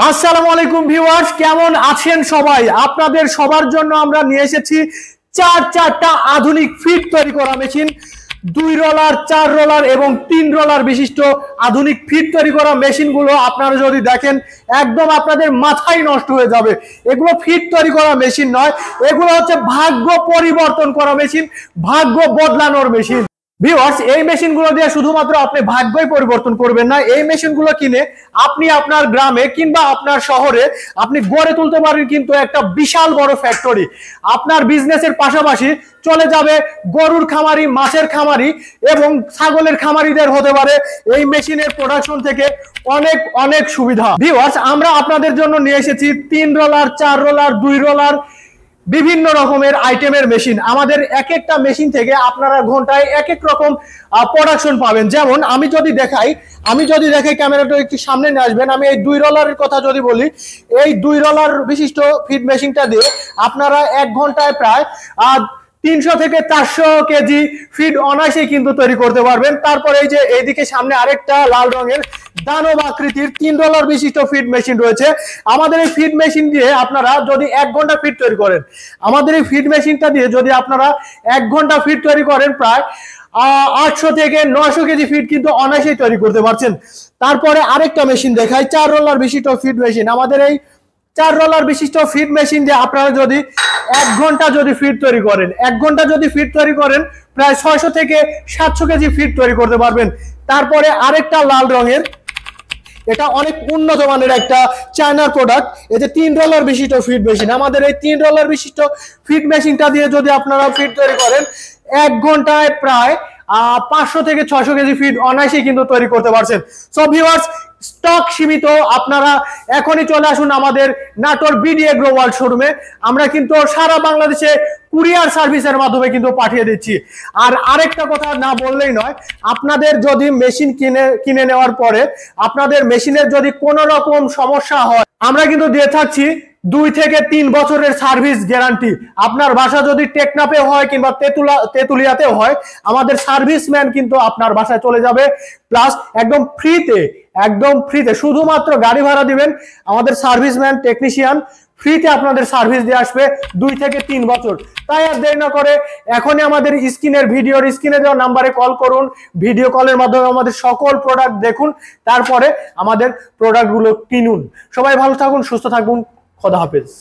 আসসালামু আলাইকুম ভিউয়ার্স, কেমন আছেন সবাই? আপনাদের সবার জন্য আমরা নিয়ে এসেছি চারটা আধুনিক ফিট তৈরি করা মেশিন। 2 রোলার, 4 রোলার এবং 3 রোলার বিশিষ্ট আধুনিক ফিট তৈরি করা মেশিনগুলো আপনারা যদি দেখেন একদম আপনাদের মাথাই নষ্ট হয়ে যাবে। এগুলো ফিট তৈরি করা মেশিন নয়, এগুলো হচ্ছে ভাগ্য পরিবর্তন করা মেশিন, ভাগ্য বদলানোর মেশিন। ভিউয়ার্স, এই মেশিনগুলো দিয়ে শুধুমাত্র আপনি ভাগ্যই পরিবর্তন করবেন না, এই মেশিনগুলো কিনে আপনি আপনার গ্রামে কিংবা আপনার শহরে আপনি গড়ে তুলতে পারেন কিন্তু একটা বিশাল বড় ফ্যাক্টরি। আপনার বিজনেসের পাশাপাশি চলে যাবে গরুর খামারি, মাছের খামারি এবং ছাগলের খামারিদের হতে পারে এই মেশিনের প্রোডাকশন থেকে অনেক অনেক সুবিধা। ভিউয়ার্স, আমরা আপনাদের জন্য নিয়ে এসেছি 3 রোলার, 4 রোলার, 2 রোলার বিভিন্ন রকমের আইটেমের মেশিন। আমাদের এক একটা মেশিন থেকে আপনারা ঘন্টায় এক এক রকম প্রোডাকশন পাবেন। যেমন আমি যদি দেখাই ক্যামেরাটা একটু সামনে নিয়ে আসবেন। আমি এই 2 রোলারের কথা যদি বলি, এই 2 রোলার বিশিষ্ট ফিড মেশিনটা দিয়ে আপনারা 1 ঘন্টায় প্রায় 300 থেকে 400 কেজি ফিড অনায়াসে কিন্তু তৈরি করতে পারবেন। তারপরে এই যে এইদিকে সামনে আরেকটা লাল রঙের দানব আকৃতির 3 রোলার বিশিষ্ট ফিড মেশিন রয়েছে। আমাদের এই ফিড মেশিন দিয়ে আপনারা যদি 1 ঘন্টা ফিড তৈরি করেন, আমাদের এই ফিড মেশিনটা দিয়ে যদি আপনারা 1 ঘন্টা ফিড তৈরি করেন, প্রায় 800 থেকে 900 কেজি ফিড কিন্তু অনায়াসেই তৈরি করতে পারছেন। তারপরে আরেকটা মেশিন দেখাই, 4 রোলার বিশিষ্ট ফিড মেশিন। আমাদের এই 4 রোলার বিশিষ্ট ফিড মেশিন দিয়ে আপনারা যদি 1 ঘন্টা যদি ফিড তৈরি করেন, 1 ঘন্টা যদি ফিড তৈরি করেন, প্রায় 600 থেকে 700 কেজি ফিড তৈরি করতে পারবেন। তারপরে আরেকটা লাল রঙের, এটা অনেক উন্নত মানের একটা চায়নার প্রোডাক্ট, এই যে 3 রোলার বিশিষ্ট ফিড মেশিন। আমাদের এই 3 রোলার বিশিষ্ট ফিড মেশিনটা দিয়ে যদি আপনারা ফিড তৈরি করেন, 1 ঘন্টায় প্রায় 500 থেকে 600 কেজি ফিড অনায়াসেই কিন্তু তৈরি করতে পারছেন। সো ভিউয়ার্স, স্টক সীমিত, আপনারা এখনই চলে আসুন আমাদের নাটোর বিডি এগ্রো ওয়ার্ল্ড শোরুমে। আমরা কিন্তু সারা বাংলাদেশে কুরিয়ার সার্ভিসের মাধ্যমে কিন্তু পাঠিয়ে দিচ্ছি। আর আরেকটা কথা না বললেই নয়, আপনাদের যদি মেশিন কিনে নেওয়ার পরে আপনাদের মেশিনের যদি কোনো রকম সমস্যা হয়, আমরা কিন্তু দিয়ে থাকছি 2 থেকে 3 বছরের সার্ভিস গ্যারান্টি। আপনার বাসা যদি টেকনাফে হয় কিংবা তেতুলিয়াতে হয়, আমাদের সার্ভিসম্যান কিন্তু আপনার বাসায় চলে যাবে, প্লাস একদম ফ্রিতে শুধুমাত্র গাড়ি ভাড়া দিবেন, আমাদের সার্ভিসম্যান টেকনিশিয়ান ফ্রিতে আপনাদের সার্ভিস দিয়ে আসবে 2 থেকে 3 বছর। তাই আর দেরি না করে এখনই আমাদের ভিডিওর স্ক্রিনে দেওয়া নাম্বারে কল করুন, ভিডিও কলের মাধ্যমে আমাদের সকল প্রোডাক্ট দেখুন, তারপরে আমাদের প্রোডাক্টগুলো কিনুন। সবাই ভালো থাকুন, সুস্থ থাকুন, খোদা হাফেজ।